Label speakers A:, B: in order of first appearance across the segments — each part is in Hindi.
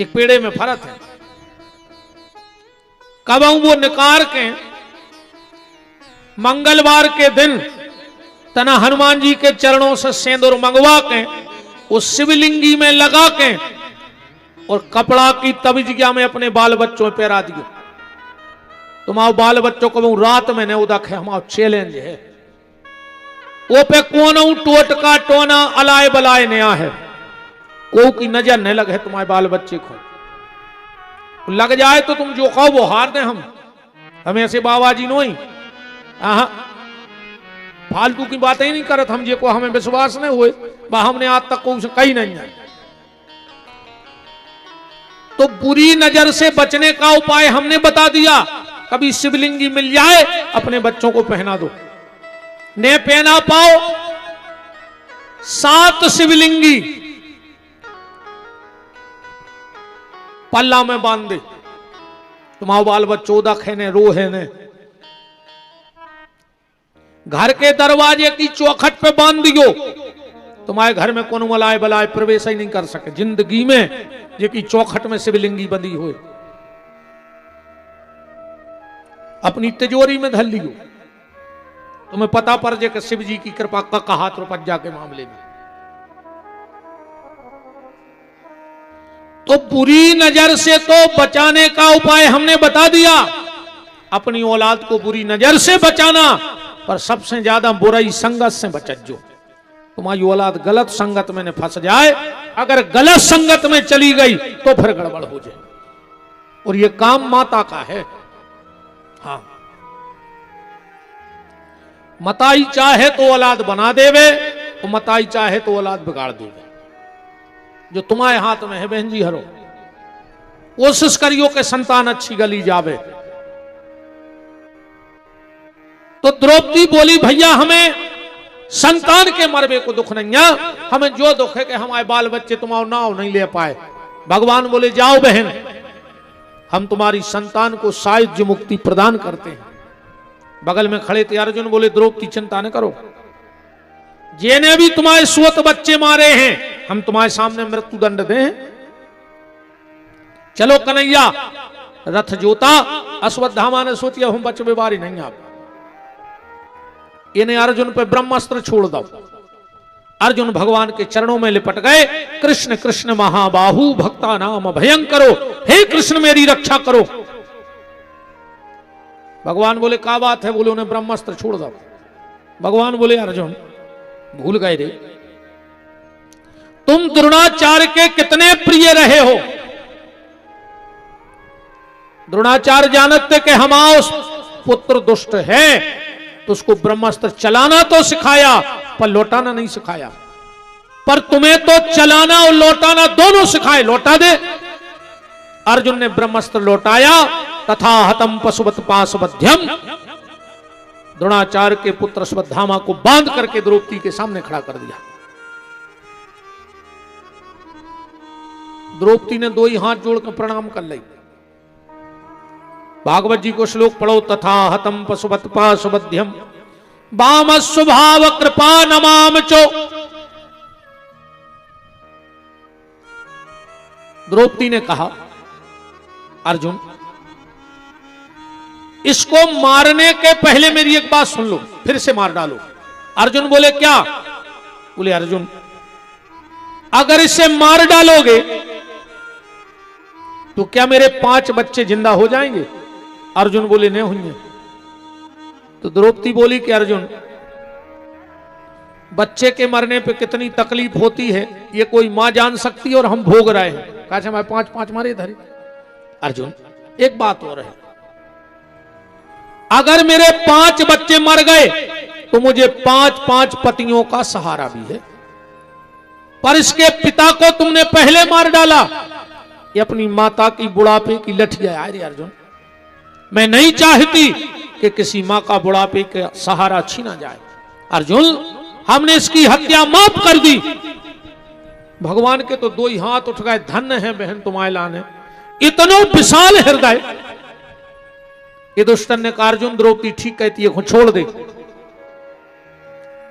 A: एक पेड़े में फर्क है। कब वो निकार के मंगलवार के दिन तना हनुमान जी के चरणों से सेंदूर मंगवा के उस शिवलिंगी में लगा के और कपड़ा की तविजिया में अपने बाल बच्चों में पहरा दियो। तुम्हारे बाल बच्चों को रात में ने उदा खे हमारा चैलेंज है वो पे कौन टोटका टोना अलाय बलाय नया है को की नजर नहीं लगे तुम्हारे बाल बच्चे को लग जाए तो तुम जो कहो वो हार दे। हम ऐसे बाबा जी नो ही फालतू की बातें ही नहीं करत हम जे को हमें विश्वास नहीं हुए हमने आज तक को कहीं नहीं है। तो बुरी नजर से बचने का उपाय हमने बता दिया। कभी शिवलिंगी मिल जाए अपने बच्चों को पहना दो, ने पहना पाओ 7 शिवलिंगी पल्ला में बांध दे। तुम्हारे बाल बच्चों दखे ने रोहे ने घर के दरवाजे की चौखट पे बांध दियो। तुम्हारे घर में कौन मलाए बलाए प्रवेश ही नहीं कर सके जिंदगी में ये की चौखट में शिवलिंगी बंधी हुए अपनी तिजोरी में धर लियो। तुम्हें पता पड़ जाए कि शिव जी की कृपा का कहा त्रिपज्जा के मामले में। तो बुरी नजर से तो बचाने का उपाय हमने बता दिया, अपनी औलाद को बुरी नजर से बचाना, पर सबसे ज्यादा बुराई संगत से बचत। जो तुम्हारी औलाद गलत संगत में न फंस जाए, अगर गलत संगत में चली गई तो फिर गड़बड़ हो जाए। और यह काम माता का है। हाँ, मताई चाहे तो औलाद बना देवे और मताई चाहे तो औलाद बिगाड़ देवे। जो तुम्हारे हाथ में है बहन जी, हरो कोशिश करियो कि संतान अच्छी गली जावे। तो द्रौपदी बोली भैया हमें संतान के मरबे को दुख नहीं है, हमें जो दुख है कि हमारे बाल बच्चे तुम्हारा नाव नहीं ले पाए। भगवान बोले जाओ बहन, हम तुम्हारी संतान को सायुज्य मुक्ति प्रदान करते हैं। बगल में खड़े थे अर्जुन बोले द्रौपदी चिंता न करो, जिन्हें भी तुम्हारे सुत बच्चे मारे हैं हम तुम्हारे सामने मृत्यु दंड दें। चलो कन्हैया रथ जोता। अश्वत्थामा ने सोचिया हम बच बेवारी नहीं आप, इन्हें अर्जुन पे ब्रह्मास्त्र छोड़ दो। अर्जुन भगवान के चरणों में लिपट गए। कृष्ण कृष्ण महाबाहु भक्ता नाम भयंकरो, हे कृष्ण मेरी रक्षा करो। भगवान बोले क्या बात है? बोले उन्हें ब्रह्मास्त्र छोड़ दो। भगवान बोले अर्जुन भूल गए रे, तुम द्रोणाचार्य के कितने प्रिय रहे हो। द्रोणाचार्य जानते कि हमारा पुत्र दुष्ट है, तो उसको ब्रह्मास्त्र चलाना तो सिखाया पर लौटाना नहीं सिखाया। पर तुम्हें तो चलाना और लौटाना दोनों सिखाए, लौटा दे। अर्जुन ने ब्रह्मास्त्र लौटाया। तथा हतम पशुपत पाशबध्यम, द्रोणाचार्य के पुत्र अश्वत्थामा को बांध करके द्रौपदी के सामने खड़ा कर दिया। द्रौपदी ने दो ही हाथ जोड़कर प्रणाम कर ली। भागवत जी को श्लोक पढ़ो। तथा हतम पशुपत पाशबध्यम वाम स्वभाव कृपा नमाम चो। द्रौपदी ने कहा अर्जुन इसको मारने के पहले मेरी एक बात सुन लो, फिर से मार डालो। अर्जुन बोले क्या? बोले अर्जुन अगर इसे मार डालोगे तो क्या मेरे 5 बच्चे जिंदा हो जाएंगे? अर्जुन बोले नहीं होंगे। तो द्रौपदी बोली कि अर्जुन बच्चे के मरने पे कितनी तकलीफ होती है ये कोई मां जान सकती है और हम भोग रहे हैं। कहा हमारे 5 मारे धरे। अर्जुन एक बात और है, अगर मेरे 5 बच्चे मर गए तो मुझे 5 पतियों का सहारा भी है, पर इसके पिता को तुमने पहले मार डाला। ये अपनी माता की बुढ़ापे की लठिया है। अर्जुन मैं नहीं चाहती कि किसी मां का बुढ़ापे का सहारा छीना जाए। अर्जुन हमने इसकी हत्या माफ कर दी। भगवान के तो 2 ही हाथ उठ गए। धन्य है बहन तुम्हारे लाने इतना विशाल हृदय। ये दुष्टन ने कहा अर्जुन द्रौपदी ठीक कहती है, छोड़ दे।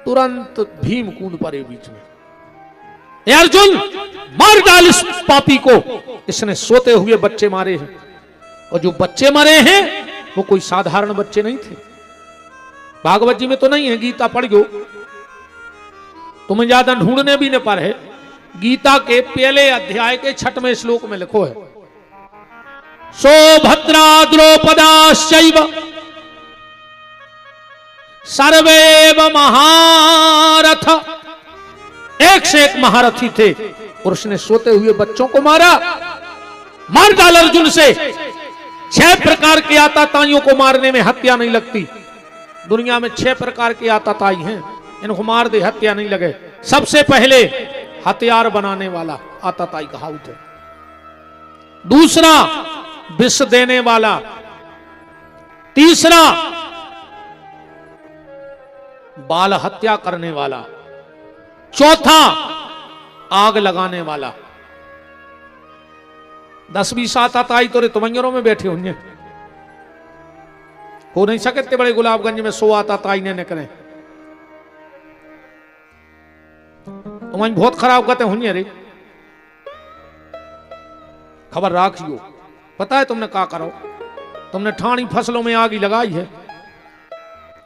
A: तुरंत भीम कूद पड़े बीच में। ए अर्जुन, मार डाल इस पापी को, इसने सोते हुए बच्चे मारे हैं। और जो बच्चे मरे हैं वो कोई साधारण बच्चे नहीं थे। भागवत जी में तो नहीं है, गीता पढ़ गो, तुम्हें ज्यादा ढूंढने भी न पर है। गीता के पहले अध्याय के 6वें श्लोक में लिखो है, सौभद्रा द्रौपदाश्चैव सर्वेव महारथ, एक से एक महारथी थे और उसने सोते हुए बच्चों को मारा। मार डाल अर्जुन से। 6 प्रकार के आताताइयों को मारने में हत्या नहीं लगती। दुनिया में 6 प्रकार के आताताई हैं, इनको मार दे हत्या नहीं लगे। सबसे पहले हथियार बनाने वाला आताताई कहावत है। दूसरा विष देने वाला। तीसरा बाल हत्या करने वाला। चौथा आग लगाने वाला। 10-20 आताताई तो रितमंजरों में बैठे होंगे, हो नहीं सकते बड़े गुलाबगंज में 100 आताताई ने निकले। तुम बहुत खराब कहते होंगे रे, खबर राखियो। पता है तुमने क्या करो? तुमने ठाणी फसलों में आग लगाई है?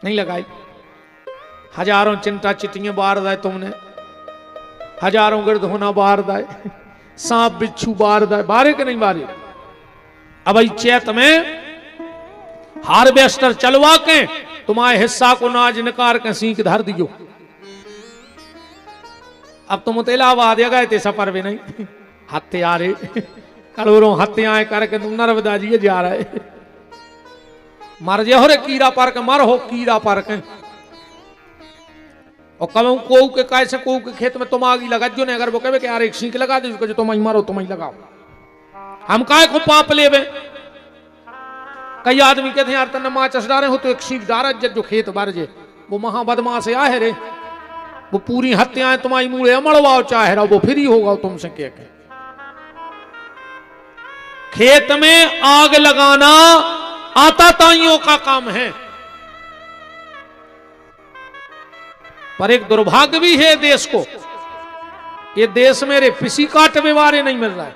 A: नहीं लगाई। हजारों चिंता चिट्टियां बार दाए तुमने, हजारों गिरद होना बार दाए, सांप बिच्छू बार दाए, बारे के नहीं बारे? अब चैत में हार्वेस्टर चलवा के तुम्हारे हिस्सा को नाज निकाल के सीख धर दियो। अब तुम इलाहाबाद गए थे सफर में नहीं, हत्यारे करोड़ों हत्याएं करके तुम नर्मदा जी जा रहे। मर जे हो रे कीड़ा पार के, मर हो कीड़ा पार के। और कहूं को के कैसे को के खेत में तुम आगी लगा जो नहीं, अगर वो कहे कि यार एक सीख लगा दो जो तुम मारो तुम ही लगाओ, हम काय को पाप लेवे। कई आदमी कहते हैं यार तन्ने माचस डारे हो तो एक सीख डारा जो खेत भर जे, वो महाबदमाश आ है रे, वो पूरी हत्याएं तुम्हारी मूड़े अमड़वाओ चाहे रहो, वो फ्री होगा तुमसे कह के। खेत में आग लगाना आताताइयों का काम है। पर एक दुर्भाग्य भी है देश को, ये देश मेरे पिसी काट व्यवहारे नहीं मिल रहा है।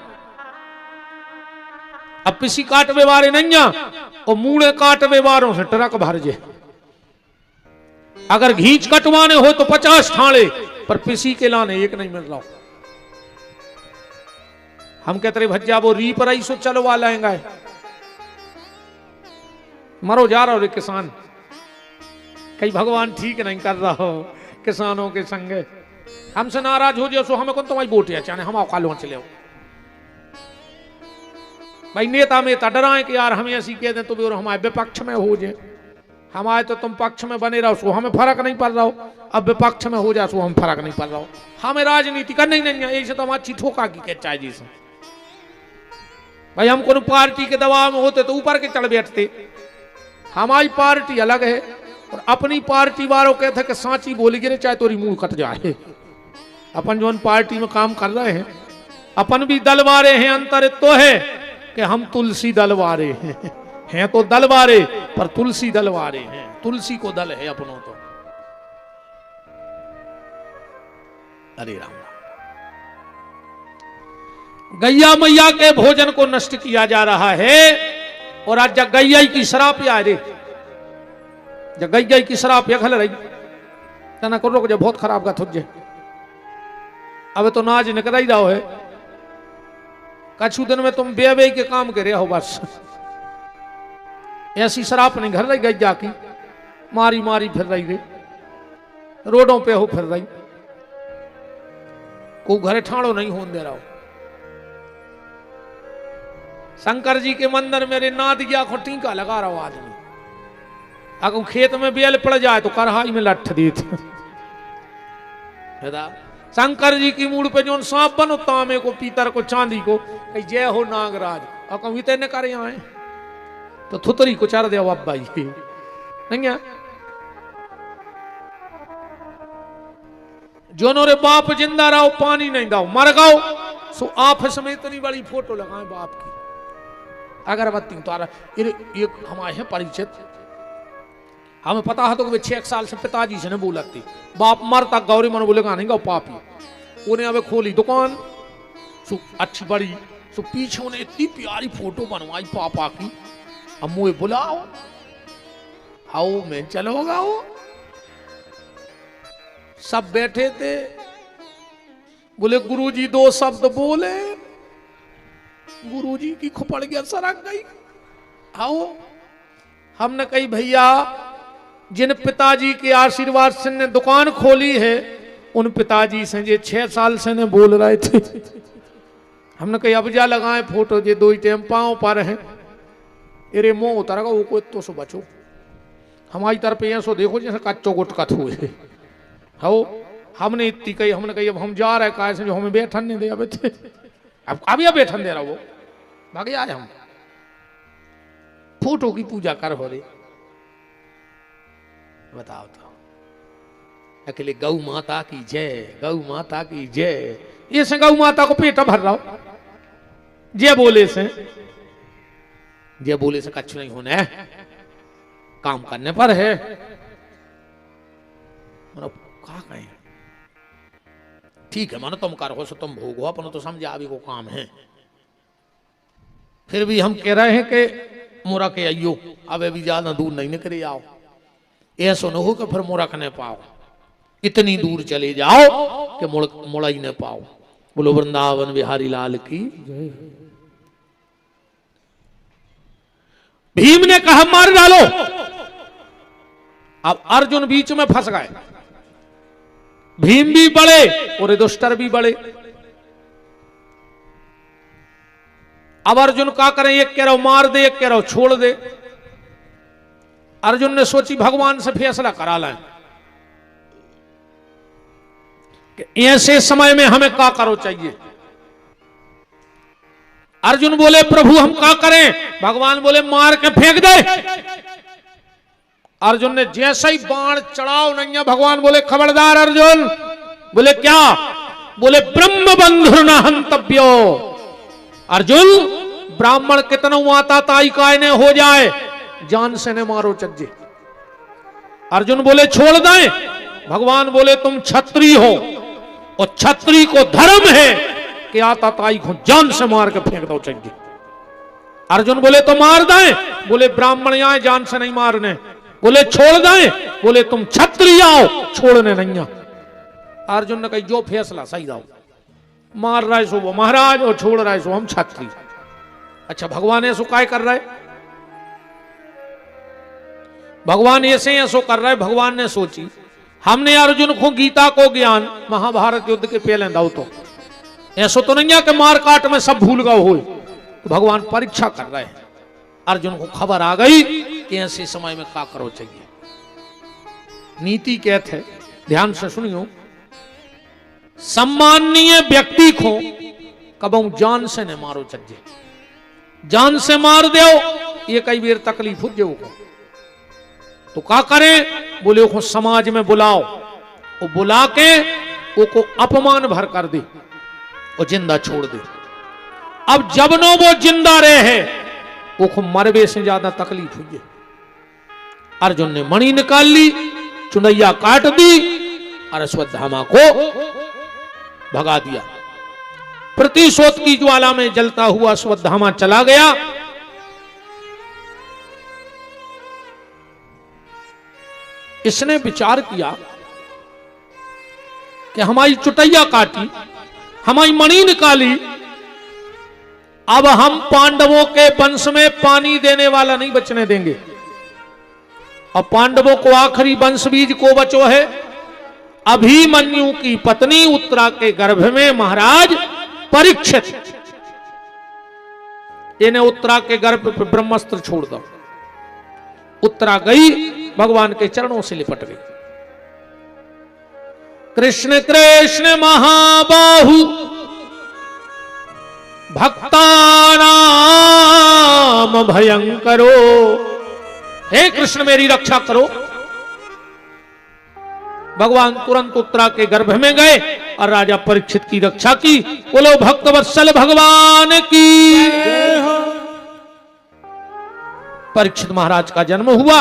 A: अब पिसी काट व्यवहारे नहीं है और मूड़े काट व्यवहारों से ट्रक भर जे। अगर घींच कटवाने हो तो 50 ठाणे, पर पिसी के लाने एक नहीं मिल रहा। हम कहते रहे भज्जा वो री पर सो चलवा लाएंगे। मरो जा रहा हो रे किसान, कहीं भगवान ठीक नहीं कर रहा हो किसानों के संगे। हमसे नाराज हो जाओ सो हमें कौन तुम्हारी वोट है चाहे हम कालो चले हो। भाई नेता में डराए कि यार हमें ऐसी कह दें तो भी और हमारे विपक्ष में हो जाए, हमारे तो तुम पक्ष में बने रहो सो हमें फर्क नहीं पड़ रहा हो, अब विपक्ष में हो जाए सो हम फर्क नहीं पड़ रहा हो। हमें राजनीति करनी नहीं है, ऐसे तो हम अच्छी ठोका की कह चाहे जी से। भाई हम कोनो पार्टी के दबाव में होते तो ऊपर के चढ़ बैठते। हमारी पार्टी अलग है और अपनी पार्टी वालों कहते कि सांची बोली गिरे चाहे तोरी मुंह कट जाए। अपन जो पार्टी में काम कर रहे हैं, अपन भी दलवारे हैं। अंतर तो है कि हम तुलसी दलवारे हैं तो दलवारे, पर तुलसी दलवारे हैं, तुलसी को दल है अपनों तो। अरे राम, गैया मैया के भोजन को नष्ट किया जा रहा है। और आज जब गैया की शराब आ रे, जब गैया की शराब खल रही तना करो जब बहुत खराब का थुजे। अब तो नाज निकल ही रहा है, कछु दिन में तुम बे के काम करे हो बस। ऐसी शराब नहीं घर रही गैया की, मारी मारी फिर रही रे, रोडों पे हो फिर रही, को घरे ठाणो नहीं होने दे रहा हो। शंकर जी के मंदिर मेरे नाद गया को टीका लगा रहा हो आदमी। अगर खेत में बेल पड़ जाए तो कढ़ाई में लठ देते। शंकर जी की मूड पे जो सांप बनो, तांबे को पीतर को चांदी को, कही जय हो नागराज, और कहूँ इतने करे आए तो थुतरी को चढ़ दे अब भाई नहीं है। जो नोरे बाप जिंदा रहो पानी नहीं दाओ, मर गाओ सो ऑफिस में इतनी बड़ी फोटो लगाए बाप की, अगरबत्ती उतारा। एक हमारे हैं परिचित, हमें पता है तो कि 6 साल से पिताजी से नहीं बोलती। बाप मरता गौरी मन बोलेगा नहीं गाओ पापी, उन्हें अब खोली दुकान, सो अच्छी बड़ी, सो पीछे उन्हें इतनी प्यारी फोटो बनवाई पापा की। अब मुझे बुलाओ, आओ मैं चलोगा हो। सब बैठे थे, बोले गुरुजी दो शब्द बोले, गुरुजी की खुपड़ गया, सरक गई। आओ, हमने कही भैया जिन पिताजी के आशीर्वाद से ने दुकान खोली है, उन पिताजी से जे 6 साल से ने बोल रहे थे। हमने कही अब जा लगाए फोटो, जे 2 टाइम पांव पर है, अरे मुंह उतर वो को तो सो बचो, हमारी तरफ ऐसो देखो जैसे कच्चो गुटकत हुए हो। हमने इतनी कही, हमने कही अब हम जा रहे कहा से जो हमें बैठन नहीं दे, अब थे अब या बैठन दे रहा वो भागे आए। हम फोटो की पूजा कर हो रही, बताओ तो। अकेले गौ माता की जय, गौ माता की जय, ये से गौ माता को पेट भर रहा हो, जय बोले से, जय बोले से कच्छ नहीं होना है, काम करने पर है। कहा कहें ठीक है, मानो तुम करो सो तुम भोगो, अपन तो समझा अभी को काम है। फिर भी हम कह रहे हैं कि मोरा के आइयो, अब अभी ज्यादा दूर नहीं निकले आओ, ऐसा न हो कि फिर मोरा न पाओ, इतनी दूर चले जाओ कि मुड़ा ही न पाओ। बोलो वृंदावन बिहारी लाल की। भीम ने कहा मार डालो। अब अर्जुन बीच में फंस गए, भीम भी बड़े और युधिष्ठिर भी बड़े। अब अर्जुन क्या करें, एक कह रहा मार दे, एक कह रहा छोड़ दे। अर्जुन ने सोची भगवान से फैसला करा लें कि ऐसे समय में हमें क्या करो चाहिए। अर्जुन बोले प्रभु हम क्या करें, भगवान बोले मार के फेंक दे। अर्जुन ने जैसे ही बाण चढ़ाओ नहीं, भगवान बोले खबरदार अर्जुन। बोले क्या, बोले ब्रह्म बंधुर न हंतव्यो। अर्जुन ब्राह्मण कितना आता ताई काय ने हो जाए, जान से ने मारो चज्जे। अर्जुन बोले छोड़ दे। भगवान बोले तुम क्षत्रिय हो और क्षत्रिय को धर्म है कि आता ताई को जान से मार के फेंक दो चज्जे। अर्जुन बोले तो मार दे। बोले ब्राह्मण आए जान से नहीं मारने। बोले छोड़ दे। बोले तुम क्षत्रिय आओ, छोड़ने नहीं। अर्जुन ने कही जो फैसला सही रहो, मार रहा है सो वो महाराज और छोड़ रहा है सो हम क्षत्रिय। अच्छा भगवान ऐसो काय कर रहा है, भगवान ऐसे ऐसो कर रहा है। भगवान ने सोची हमने अर्जुन को गीता को ज्ञान महाभारत युद्ध के पहले दाऊ, तो ऐसो तो नहीं है कि मार काट में सब भूल गए हो, तो भगवान परीक्षा कर रहे हैं। अर्जुन को खबर आ गई कि ऐसे समय में क्या करो चाहिए। नीति कहते है, ध्यान से सुनियो, सम्माननीय व्यक्ति को कबू जान से न मारो चाहिए। जान से मार दो ये कई बार तकलीफ हो जाओ, तो क्या करें, बोले वो समाज में बुलाओ, वो बुला के वो को अपमान भर कर दे और जिंदा छोड़ दे। अब जब नो वो जिंदा रहे है, वो को मरवे से ज्यादा तकलीफ हुई है। अर्जुन ने मणि निकाल ली, चुनैया काट दी और अश्वत्थामा को भगा दिया। प्रतिशोध की ज्वाला में जलता हुआ अश्वत्थामा चला गया। इसने विचार किया कि हमारी चुटैया काटी, हमारी मणि निकाली, अब हम पांडवों के वंश में पानी देने वाला नहीं बचने देंगे। और पांडवों को आखिरी वंश बीज को बचो है अभिमन्यु की पत्नी उत्तरा के गर्भ में महाराज परीक्षित। इन्हें उत्तरा के गर्भ पर ब्रह्मास्त्र छोड़ दो। उत्तरा गई, भगवान के चरणों से लिपट गई। कृष्ण कृष्ण महाबाहु भक्तानाम भयंकरो, हे कृष्ण मेरी रक्षा करो। भगवान तुरंत उत्तरा के गर्भ में गए और राजा परीक्षित की रक्षा की। बोलो भक्त वत्सल भगवान की। परीक्षित महाराज का जन्म हुआ।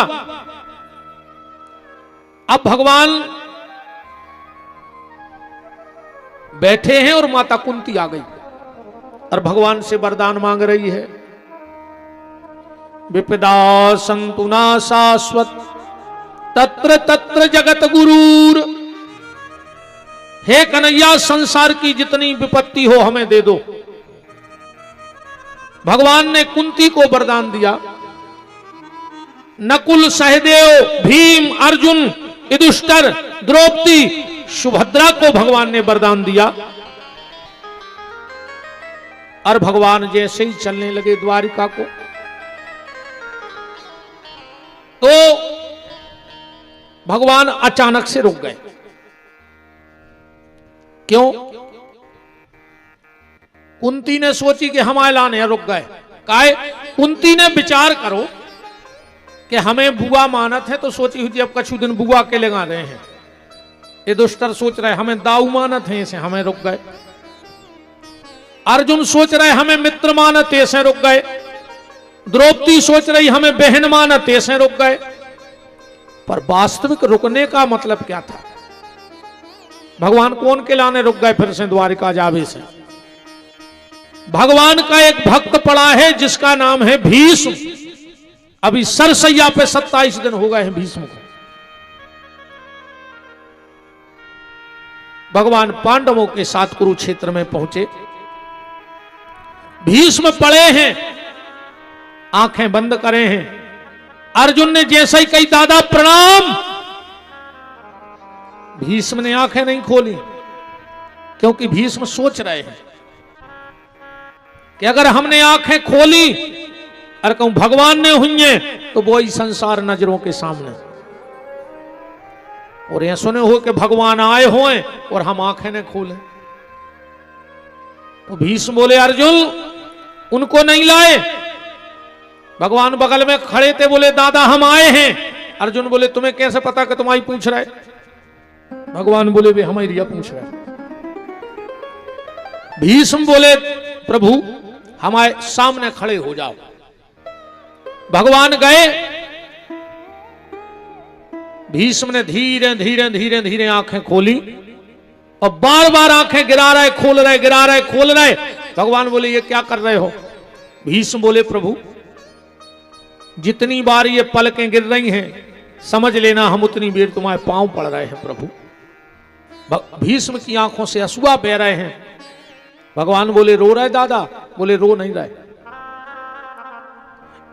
A: अब भगवान बैठे हैं और माता कुंती आ गई और भगवान से वरदान मांग रही है। विपदा संतुना शाश्वत तत्र तत्र जगत गुरूर। हे कन्हैया, संसार की जितनी विपत्ति हो हमें दे दो। भगवान ने कुंती को वरदान दिया। नकुल, सहदेव, भीम, अर्जुन, युधिष्ठिर, द्रौपदी, सुभद्रा को भगवान ने वरदान दिया। और भगवान जैसे ही चलने लगे द्वारिका को, तो भगवान अचानक से रुक गए। क्यों? कुंती ने सोची कि हम लाने रुक गए। काहे? कुंती ने विचार करो कि हमें बुआ मानत है, तो सोची हुई अब कछु दिन बुआ के लगा रहे हैं। ये दुष्टर सोच रहे हमें दाऊ मानत है, इसे हमें रुक गए। अर्जुन सोच रहे हमें मित्र मानत, ऐसे रुक गए। द्रौपदी सोच रही हमें बहन मानत, ऐसे रुक गए। पर वास्तविक रुकने का मतलब क्या था? भगवान कौन के लाने रुक गए फिर से द्वारिका जावे से? भगवान का एक भक्त पड़ा है जिसका नाम है भीष्म। अभी सरसैया पे 27 दिन हो गए हैं भीष्म को। भगवान पांडवों के साथ कुरुक्षेत्र में पहुंचे। भीष्म पड़े हैं, आंखें बंद करे हैं। अर्जुन ने जैसे ही कही दादा प्रणाम, भीष्म ने आंखें नहीं खोली, क्योंकि भीष्म सोच रहे हैं कि अगर हमने आंखें खोली और कहूं भगवान ने हुई है, तो वो ही संसार नजरों के सामने। और यह सुने हो कि भगवान आए हों और हम आंखें न खोलें। तो भीष्म बोले अर्जुन उनको नहीं लाए। भगवान बगल में खड़े थे, बोले दादा हम आए हैं। अर्जुन बोले तुम्हें कैसे पता कि तुम्हारी पूछ रहे? भगवान बोले वे हमारी रिया पूछ रहे। भीष्म बोले प्रभु हमारे सामने खड़े हो जाओ। भगवान गए। भीष्म ने धीरे धीरे धीरे धीरे आंखें खोली और बार बार आंखें गिरा रहे, खोल रहे, गिरा रहे, खोल रहे। भगवान बोले ये क्या कर रहे हो? भीष्म बोले प्रभु जितनी बार ये पलकें गिर रही हैं, समझ लेना हम उतनी देर तुम्हारे पांव पड़ रहे हैं प्रभु। भीष्म की आंखों से अश्रु बह रहे हैं। भगवान बोले रो रहे दादा? बोले रो नहीं रहे।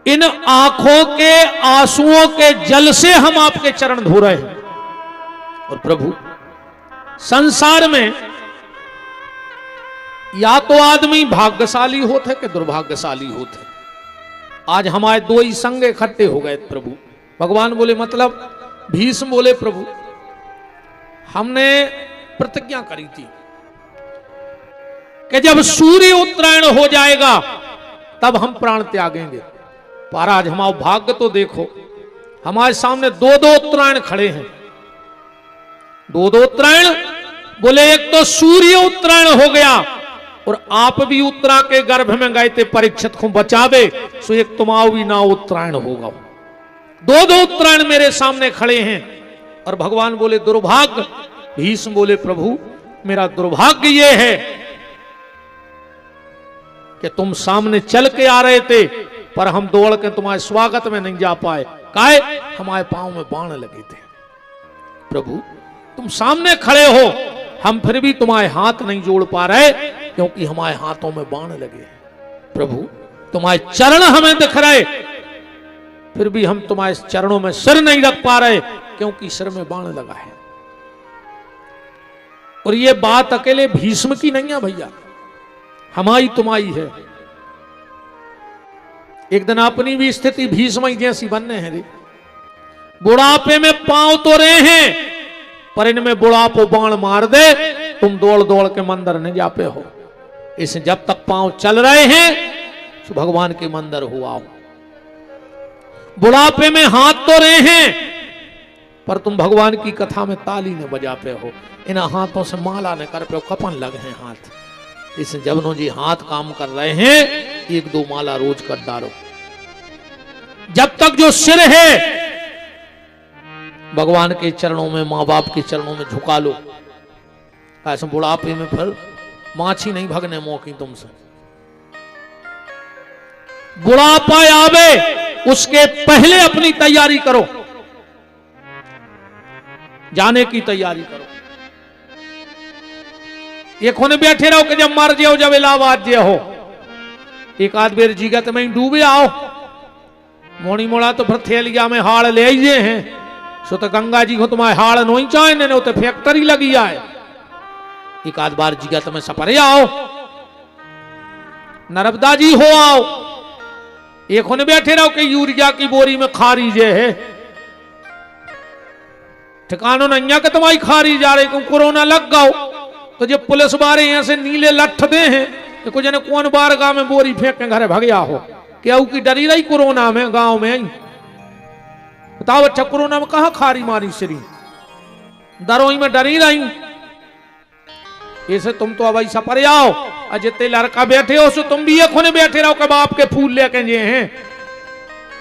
A: इन आंखों के आंसुओं के जल से हम आपके चरण धो रहे हैं। और प्रभु संसार में या तो आदमी भाग्यशाली होते कि दुर्भाग्यशाली होते। आज हमारे दो ही संग इकट्ठे हो गए प्रभु। भगवान बोले मतलब? भीष्म बोले प्रभु हमने प्रतिज्ञा करी थी कि जब सूर्य उत्तरायण हो जाएगा तब हम प्राण त्यागेंगे। पर आज हमारा भाग्य तो देखो, हमारे सामने दो दो उत्तरायण खड़े हैं। दो दो उत्तरायण बोले एक तो सूर्य उत्तरायण हो गया और आप भी उत्तरा के गर्भ में गए थे परीक्षित को बचावे, सो एक तुम्हारा भी ना उत्तरायण होगा। दो दो उत्तरायण मेरे सामने खड़े हैं। और भगवान बोले दुर्भाग्य। भीष्म बोले प्रभु मेरा दुर्भाग्य ये है कि तुम सामने चल के आ रहे थे पर हम दौड़ के तुम्हारे स्वागत में नहीं जा पाए। काहे? हमारे पांव में बाण लगे थे। प्रभु तुम सामने खड़े हो, हम फिर भी तुम्हारे हाथ नहीं जोड़ पा रहे क्योंकि हमारे हाथों में बाण लगे हैं। प्रभु तुम्हारे चरण हमें दिख रहे, फिर भी हम तुम्हारे चरणों में सिर नहीं रख पा रहे क्योंकि सिर में बाण लगा है। और ये बात अकेले भीष्म की नहीं है भैया, हमारी तुम्हारी है। एक दिन अपनी भी स्थिति भीष्म जैसी बनने है। बुढ़ापे में पांव तो रहे हैं पर इनमें बुढ़ापो बाण मार दे, तुम दौड़ दौड़ के मंदिर नहीं जा पे हो। इसे जब तक पांव चल रहे हैं तो भगवान के मंदिर हो आओ। बुढ़ापे में हाथ तो रहे हैं पर तुम भगवान की कथा में ताली न बजा पे हो। इन हाथों से माला न कर पे हो, कपन लगे हैं हाथ। इस जबनों जी हाथ काम कर रहे हैं, एक दो माला रोज कर डालो। जब तक जो सिर है भगवान के चरणों में, मां बाप के चरणों में झुका लो। ऐसे बुढ़ापे में फिर माछी नहीं भगने मौकी तुमसे। बुढ़ापा आवे उसके पहले अपनी तैयारी करो, जाने की तैयारी करो। ये खोने बैठे रहो कि जब मर जाओ, जब इलाहाबाद जे हो, एक आध बेर जीगत में डूबे आओ, मोड़ी मोड़ा तो फिर थैलिया में हाड़ ले आइए हैं। सो तो गंगा जी को तुम्हारे हाड़ नहीं चाहे ने, तो फैक्ट्री लगी आए। एक आध बार जीगत में सपरे आओ, नर्मदा जी हो आओ। एक होने बैठे रहो कि यूरिया की बोरी में खारी जे है, ठिकानों नहीं कि तुम्हारी खारी जा रही, तुम कोरोना लग गओ तो जब पुलिस वाले यहां से नीले लठ दे हैं तो कुछ ने कौन बार गांव में बोरी फेंक के घर भगया हो, क्या की डरी रही कोरोना में गांव में आई? बताओ अच्छा, कोरोना में कहा खारी मारी श्री, दरोई में डरी रही। ऐसे तुम तो अब ऐसा पर आओ, जितने लड़का बैठे हो सो तुम भी एक होने बैठे रहो कि बाप के फूल लेके जे हैं।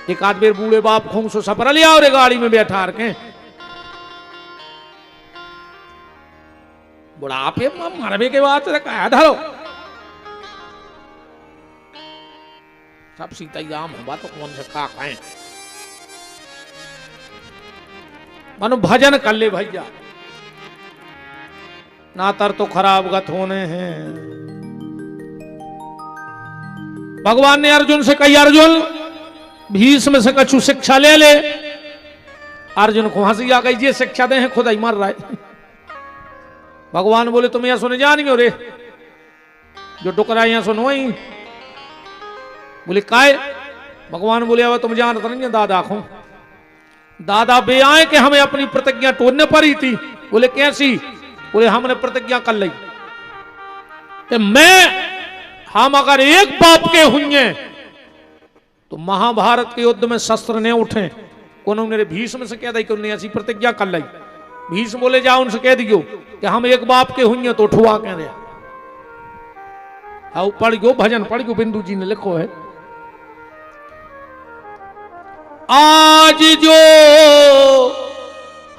A: एक आध बेर बूढ़े बाप खूं सो सपर ले आओ रे गाड़ी में बैठा रखे। बुढ़ापे मरबे के बाद कहा धरो सब सीतायाम हुआ तो कौन से का खाएं। मनो भजन कर ले भैया, नातर तो खराब गत होने हैं। भगवान ने अर्जुन से कही, अर्जुन भीष्म से कछु शिक्षा ले ले। अर्जुन को हंसी आ गई, ये शिक्षा दे खुद ही मर रहा है। भगवान बोले तुम यहां सुने जानी हो रे, जो टुकरा यहां सुनो ही। बोले काय? भगवान बोले अब तुम जानते नहीं दादा को, दादा बे आए कि हमें अपनी प्रतिज्ञा तोड़ने पड़ी थी। बोले कैसी? बोले हमने प्रतिज्ञा कर ली कि हम अगर एक बाप के हुए तो महाभारत के युद्ध में शस्त्र नहीं उठे। उन्होंने भीष्म से कह दी कि उन्हें ऐसी प्रतिज्ञा कर ली। भीष्म बोले जाओ उनसे कह दियो कि हम एक बाप के हुए तो उठवा कह रहे। हाँ पढ़ गयो, भजन पढ़ गयो, बिंदु जी ने लिखो है, आज जो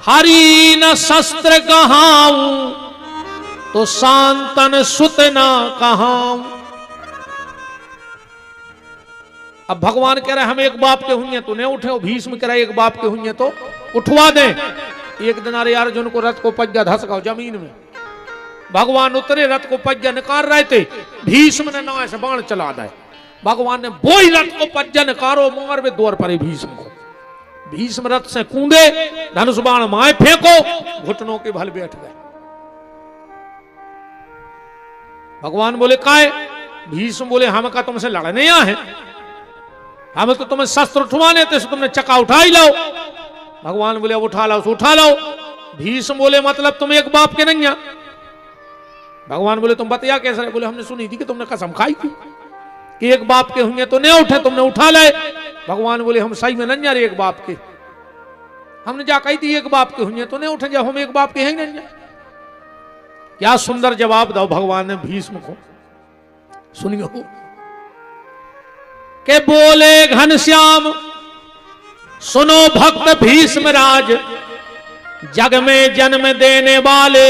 A: हरि न शस्त्र कहाऊं तो शांतन सुत ना कहाऊं। अब भगवान कह रहे हम एक बाप के हुए तो नहीं उठे, भीष्म कह रहे एक बाप के हुए तो उठवा दे। एक दिन अरे अर्जुन को रथ को पज्जा धसकाओ जमीन में, भगवान उतरे रथ को पज्जा निकाल रहे थे, भीष्म ने ना ऐसे बाण चला दे। भगवान ने बोई रथ को पज्जा निकालो, मार में दौड़ पड़े भीष्म को। भीष्म रथ से कूदे, धनुष बाण माए फेंको, घुटनों के भल बैठ गए। भगवान बोले काय? भीष्म बोले हम का तुमसे लड़ने आए, हम तो तुम्हें शस्त्र उठवाने थे, तुमने चक्का उठा ही लाओ। भगवान बोले उठा लाओ, उठा लाओ। भीष्म बोले मतलब तुम एक बाप के नहीं। भगवान बोले तुम बतिया कैसे? बोले हमने सुनी थी कि तुमने कसम खाई थी कि एक बाप के हुए तो नहीं उठे, तुमने उठा लाए। भगवान बोले हम सही में नहीं एक बाप के, हमने जा कही थी एक बाप के हुए तो नहीं उठे, जब हम एक बाप के हैं नहीं। क्या सुंदर जवाब दो भगवान ने भीष्म को, सुनियो के बोले घनश्याम सुनो भक्त भीष्म राज, जग में जन्म देने वाले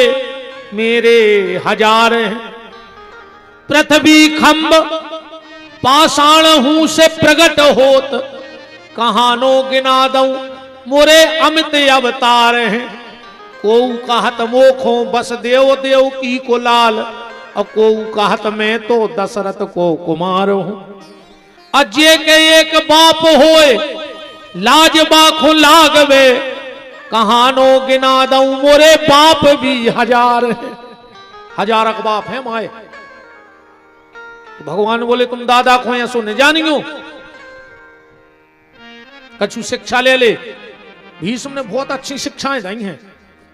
A: मेरे हजार हैं। पृथ्वी खंब पाषाण हूं से प्रगट होत, कहानो गिना दऊं मोरे अमित अवतार हैं। को कहत मोखो बस देव देव की को लाल, और को कहत मैं तो दशरथ को कुमार हूं। अजय के एक बाप होए लाज बाखो लागवे, कहानो गिना दऊं मोरे बाप भी हजार है। हजारक बाप है माए। तो भगवान बोले तुम दादा को या सुनने जानियो, कछु शिक्षा ले ले। भीष्म ने बहुत अच्छी शिक्षाएं दी हैं।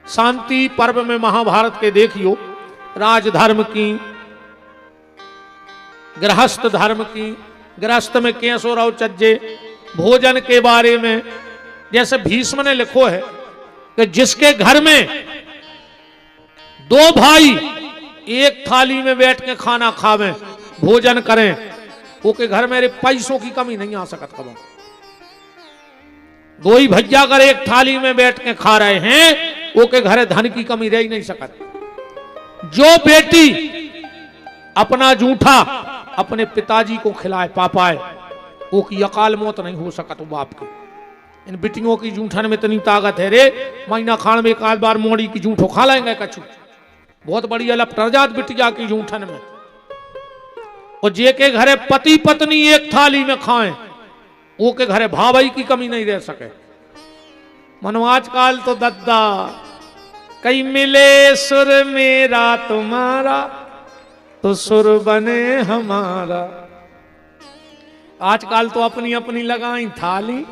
A: शांति पर्व में महाभारत के देखियो, राजधर्म की, गृहस्थ धर्म की, गृहस्थ में कैसो रहो चज्जे, भोजन के बारे में। जैसे भीष्म ने लिखो है कि जिसके घर में दो भाई एक थाली में बैठ के खाना खावें, भोजन करें, वो के घर में पैसों की कमी नहीं आ सकत कभी। दो ही भैया अगर एक थाली में बैठ के खा रहे हैं, वो के घर धन की कमी रह ही नहीं सकत। जो बेटी अपना जूठा अपने पिताजी को खिलाए पापाए, वो की अकाल मौत नहीं हो सका तो बाप की। इन बिटियों की जूठन में इतनी ताकत है रे, महीना खान में एक आध बार मोड़ी की जूठो खा लेंगे कछु, बहुत बड़ी अलप टरजात बिटिया की जूठन में। और जे के घरे पति पत्नी एक थाली में खाएं, वो के घरे भाई की कमी नहीं रह सके। मनो आजकल तो दद्दा कई मिले सुर मेरा तुम्हारा तो सुर बने हमारा। आजकल तो अपनी अपनी लगाई थाली,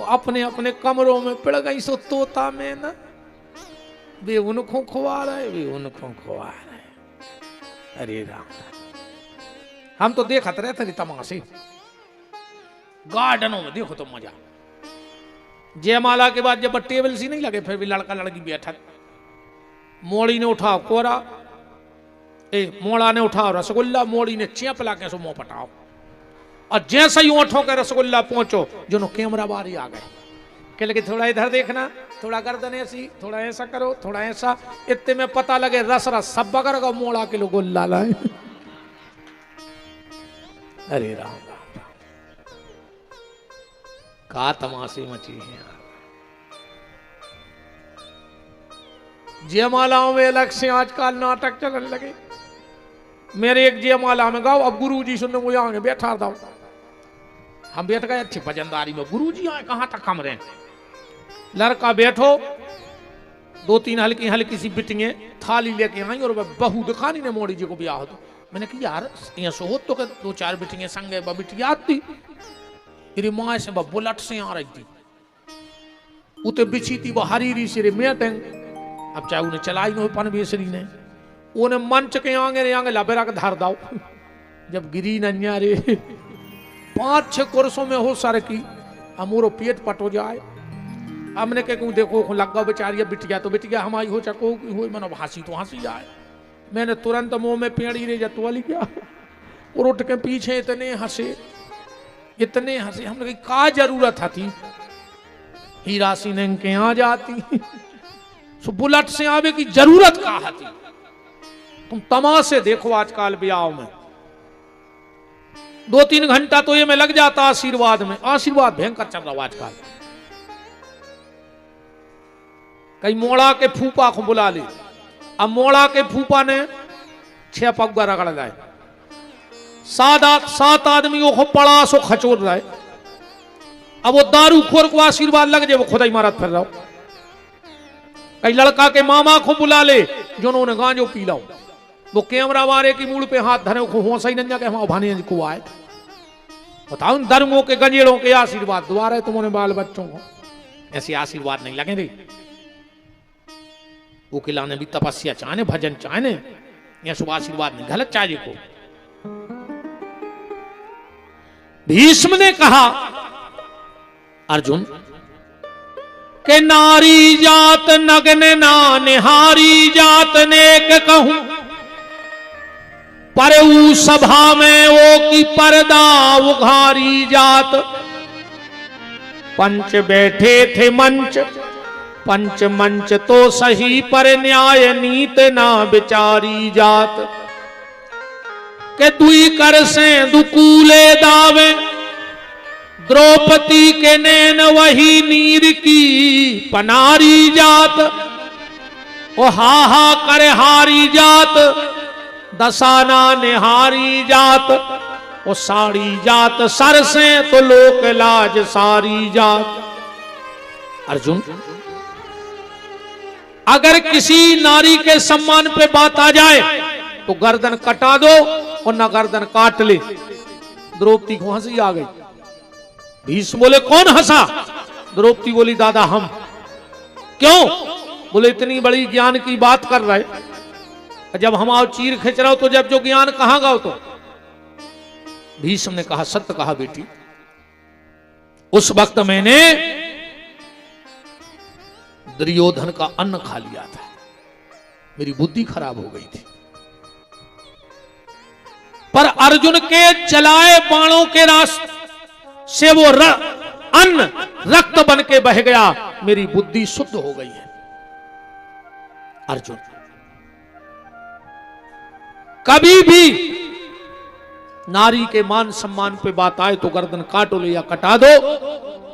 A: अपने अपने कमरों में पिड़ गई सो तोता में ना, वे उनको खुआ रहे, वे उनको खुआ रहे। अरे राम, हम तो देखते रहते थे तमाशे गार्डनों में, देखो तो मजा। जयमाला के बाद जब टेबल सी नहीं लगे, फिर भी लड़का लड़की बैठा, मोड़ी ने उठाओ कोरा, मोड़ा ने उठाओ रसगुल्ला, मोड़ी ने चेप ला के सो मुंह पटाओ, और जैसे ही ओठों के रसगुल्ला पहुंचो जो कैमरा बारी आ गए, कह लगे थोड़ा इधर देखना, थोड़ा गर्दन ऐसी, थोड़ा ऐसा करो, थोड़ा ऐसा, इतने में पता लगे रस रस सब बगर का मोड़ा के लोग गुल्ला लाए। अरे राम राम राम, का तमाशे मची है यार। जयमालाओं में अलग से आजकल नाटक चलने लगे। मेरे एक जयमाला में गाओ, अब गुरुजी सुनने मुझे आगे बैठा दो, हम बैठ गए अच्छी भजनदारी में, गुरुजी आए कहां तक हम रहे। लड़का बैठो, दो तीन हल्की हल्की सी बिटियां थाली लेके आई, और बहू दिखानी ने मोड़ी जी को ब्याह हो। तो मैंने कहा यार यहाँ सो तो के दो चार बिटियां संगे बिटिया आती, मेरी माँ से बुलट से आ रही थी, उते बिछी थी वो हरी री से मेटेंग, अब चाहे उन्हें चलाई न पन बेसरी ने, उन्हें मंच के आगे लबेरा के धार दाओ, जब गिरी नन्या रे 5-6 कोर्सों में हो सर की, अमूरो पेट पटो जाए। हमने कहूँ देखो लगा बेचारी बिटिया, तो बिटिया हमारी हो चको हो, मनो हंसी तो हंसी जाए। मैंने तुरंत मुंह में पेड़ी रे जतवाली क्या, और उठ के पीछे इतने हंसे, इतने हंसे। हमने कही का जरूरत थी, हीरा सिंह के आ जाती, सो बुलेट से आवे की जरूरत कहा थी। तुम तमाशे देखो आजकल ब्याह में, 2-3 घंटा तो ये में लग जाता आशीर्वाद में। आशीर्वाद भयंकर चल रहा आजकल। कई मोड़ा के फूफा को बुला ले, अब मोड़ा के फूफा ने 6 पग्गा रगड़ लाए, 7 आदमियों को पड़ा सो खचोर रहा है। अब वो दारू खोर को आशीर्वाद लग जाए, वो खुदा ही मारत फिर रहा। कई लड़का के मामा को बुला ले जो उन्होंने गांजो पी लाओ, वो कैमरा वाले की मूड पे हाथ धरे को होसा ही नहीं के हम भाने को आए। बताओ धर्मों के गंजेड़ों के आशीर्वाद दुआ रहे तुम्हारे बाल बच्चों को, ऐसे आशीर्वाद नहीं लगे रे। वो किला ने भी तपस्या चाहने, भजन चाहने, या शुभ आशीर्वाद नहीं, गलत चाहिए को। भीष्म ने कहा अर्जुन के नारी जात नग्न ना निहारी जात नेक कहूं, पर ऊ सभा में वो की पर्दा उघारी जात। पंच बैठे थे मंच, पंच मंच तो सही, पर न्याय नीत ना विचारी जात। के दुई कर से दुकूले दावे, द्रौपदी के नैन वही नीर की पनारी जात। ओ हा हा करे हारी जात, दसाना निहारी जात। ओ साड़ी जात सर से तो लोक लाज सारी जात। अर्जुन, अगर किसी नारी के सम्मान पे बात आ जाए तो गर्दन कटा दो और ना गर्दन काट ले। द्रौपदी को हंसी आ गई। भीष्म बोले कौन हंसा? द्रौपदी बोली दादा हम। क्यों? बोले इतनी बड़ी ज्ञान की बात कर रहे, जब हम आओ चीर खींच रहा हो तो जब जो ज्ञान कहां गाओ। तो भीष्म ने कहा सत्य कहा बेटी, उस वक्त मैंने दुर्योधन का अन्न खा लिया था, मेरी बुद्धि खराब हो गई थी। पर अर्जुन के चलाए बाणों के रास्ते से वो अन्न रक्त बन के बह गया, मेरी बुद्धि शुद्ध हो गई है। अर्जुन, कभी भी नारी के मान सम्मान पे बात आए तो गर्दन काटो ले या कटा दो।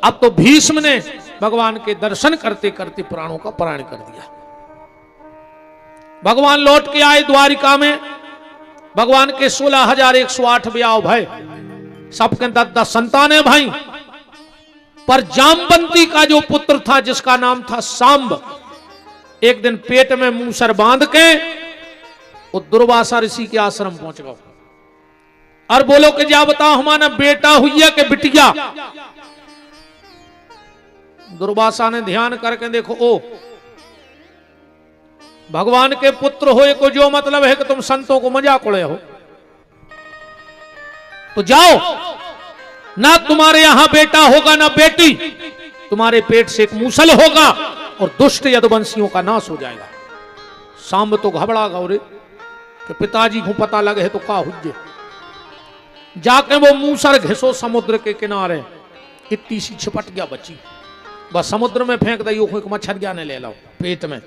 A: अब तो भीष्म ने भगवान के दर्शन करते करते प्राणों का प्राण कर दिया। भगवान लौट के आए द्वारिका में। भगवान के 16,108 ब्याह भय, सबके 10-10 संतानें भाई। पर जामवंती का जो पुत्र था जिसका नाम था सांब, एक दिन पेट में मूसर बांध के वो दुर्वासा ऋषि के आश्रम पहुंच गया और बोलो कि जा बताओ हमारा बेटा हुई है कि बिटिया। दुर्वासा ने ध्यान करके देखो, ओ भगवान के पुत्र होए को जो मतलब है कि तुम संतों को मजाक उड़े हो, तो जाओ, ना तुम्हारे यहां बेटा होगा ना बेटी, तुम्हारे पेट से एक मूसल होगा और दुष्ट यदुवंशियों का नाश हो जाएगा। सांब तो घबरा गौरे कि पिताजी को पता लगे तो का हुज्जे। जाके वो मूसर घिसो समुद्र के किनारे, इतनी सी छिपट गया बची, बस समुद्र में फेंक दई, मच्छरिया ने ले लो पेट में।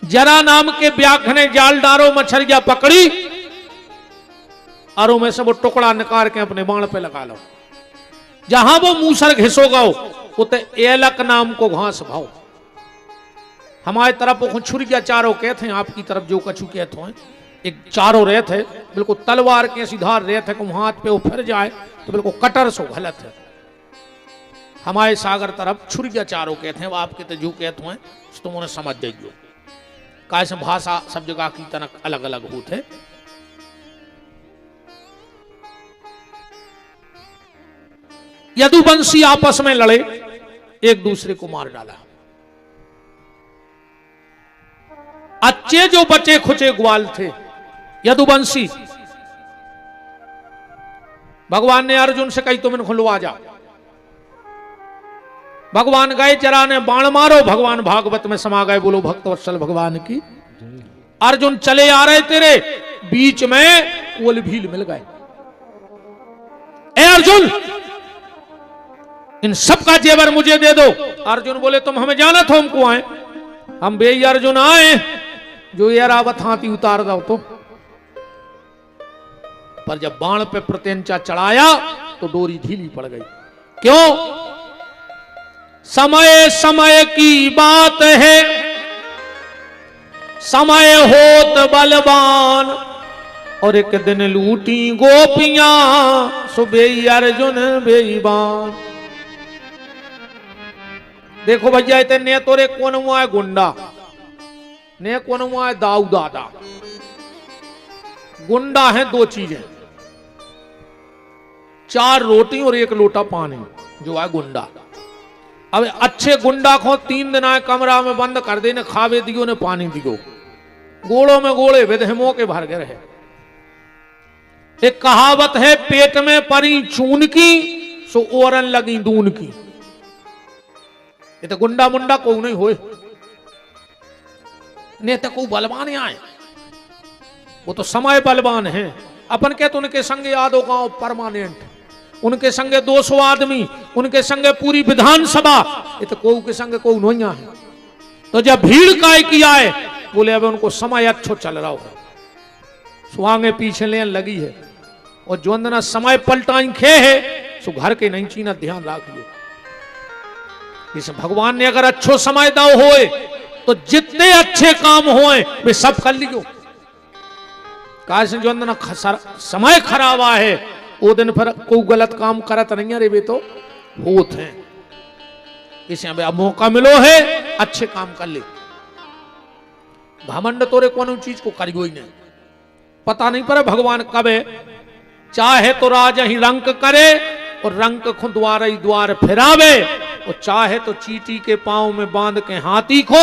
A: जरा नाम के व्याघ्र ने जाल डारो, मच्छरिया पकड़ी और में से वो टुकड़ा निकाल के अपने बाण पे लगा लो। जहां वो मूसर घिसोगा उते एलक नाम को घास भाव। हमारे तरफ वो छुरिया चारों कहते हैं, आपकी तरफ जो कछु कहते हैं, एक चारों रेत है, बिल्कुल तलवार के सीधार रेत है कि हाथ पे वो फिर जाए तो बिल्कुल कटर सो गलत है। हमारे सागर तरफ छुरिया चारों कहते हैं, वो आपके तो जो कहते हैं तुम उन्हें समझ जाइयो। कैसे भाषा सब जगह की तरह अलग अलग होते। यदुवंशी आपस में लड़े, एक दूसरे को मार डाला। अच्छे जो बचे खुचे ग्वाल थे यदुवंशी, भगवान ने अर्जुन से कही तुम इनको लुआ जा। भगवान गए, जरा ने बाण मारो, भगवान भागवत में समा गए, बोलो भक्तवत्सल भगवान की। अर्जुन चले आ रहे तेरे बीच में ओल भील मिल गए। ए अर्जुन, इन सब का जेवर मुझे दे दो। अर्जुन बोले तुम हमें जाना था हमको आए, हम बे अर्जुन आए जो एरावत हाथी उतार दो तो। पर जब बाण पे प्रत्यंचा चढ़ाया तो डोरी ढीली पड़ गई। क्यों? समय समय की बात है, समय होत बलवान, और एक दिन लूटी गोपियां सुबह अर्जुन बेईमान। देखो भैया, इतने ने तोरे कौन हुआ है गुंडा, ने कौन हुआ है दाऊ दादा। गुंडा है दो चीजें, 4 रोटी और 1 लोटा पानी, जो है गुंडा। अब अच्छे गुंडा को 3 दिन आए कमरा में बंद कर देने, खावे दियो ने पानी दियो, गोड़ों में गोड़े विधमों के भर गए रहे। एक कहावत है, पेट में परी चून की सो ओरन लगी दून की। ये तो गुंडा मुंडा को नहीं होए, नेता को बलवान आए, वो तो समय बलवान है। अपन के तो उनके संगे यादव गांव परमानेंट, उनके संगे 200 आदमी, उनके संगे पूरी विधानसभा, ये तो कोई के संगे कोई नहीं है। तो जब भीड़ काय की आए, बोले अब उनको समय अच्छो चल रहा है, सुहांगे पीछे लेन लगी है, और जो अंदर समय पलटाई खे है सो घर के नहीं चीना, ध्यान रखिए। इस भगवान ने अगर अच्छो समय दाव होए तो जितने अच्छे काम होए वे सब कर लियो। जो अंदर समय खराब है वो दिन फिर कोई गलत काम करत नहीं है रे, वे तो होत हैं। इसे अब मौका मिलो है, अच्छे काम कर ले। घमंड तोरे कौन चीज को करियो ही नहीं, पता नहीं पर भगवान कब है। चाहे तो राजा ही रंक करे और रंक खुद द्वार ही द्वार फिरावे, और चाहे तो चीटी के पांव में बांध के हाथी को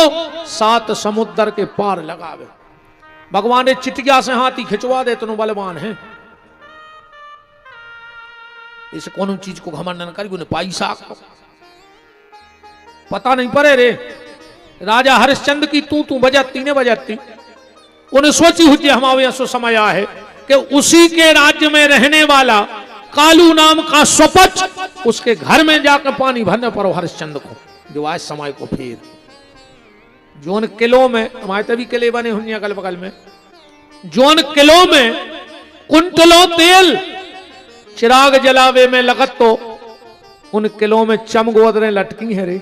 A: 7 समुद्र के पार लगावे। भगवान ने चिटिया से हाथी खिंचवा दे तो बलवान है। इसे कौन चीज को घमंड न करी, उन्हें पैसा पता नहीं पड़े रे। राजा हरिश्चंद्र की तू बजाती ने बजाती, उन्हें सोची हुई हमारे यहाँ समय आया है कि उसी के राज्य में रहने वाला कालू नाम का स्वपच, उसके घर में जाकर पानी भरने पर हरिश्चंद्र को, जो आज समय को फिर जो उन किलों में, हमारे तभी किले बने हुए अगल बगल में, जोन किलो में कुंटलों तेल चिराग जलावे में लगत तो उन किलो में चमगोदरें लटकी है रे।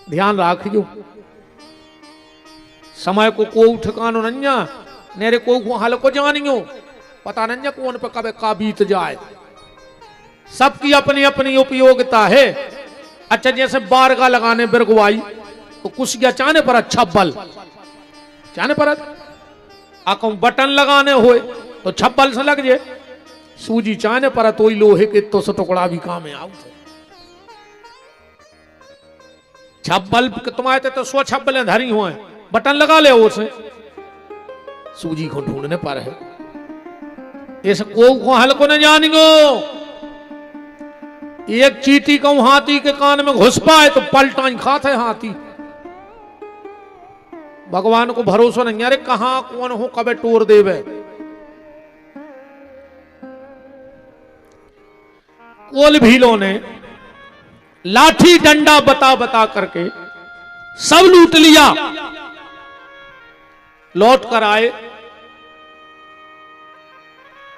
A: ध्यान राखियो, समय को ठिकानो नन्या नेरे को हाल को जानियो, पता नन्या कौन पे कब का बीत जाए। सबकी अपनी अपनी उपयोगिता है। अच्छा जैसे बारगा लगाने बिरगवाई तो कुछ चाहने पर अच्छा बल चाहने पर आको बटन लगाने होए तो छब्बल से लग जाए, सूजी चाहने पर तो ही लोहे के तो टुकड़ा भी काम आउ छब्बल तुम्हारे तो 100 छब्बल धरी हुए बटन लगा ले उसे सूजी को ढूंढने पर है। ऐसे को हल को न जानियो। एक चीटी को हाथी के कान में घुस पाए तो पलटा खाते हाथी। भगवान को भरोसा नहीं, अरे कहां कौन हो कबे टोर देवे। कोल भीलों ने लाठी डंडा बता बता करके सब लूट लिया। लौट कर आए,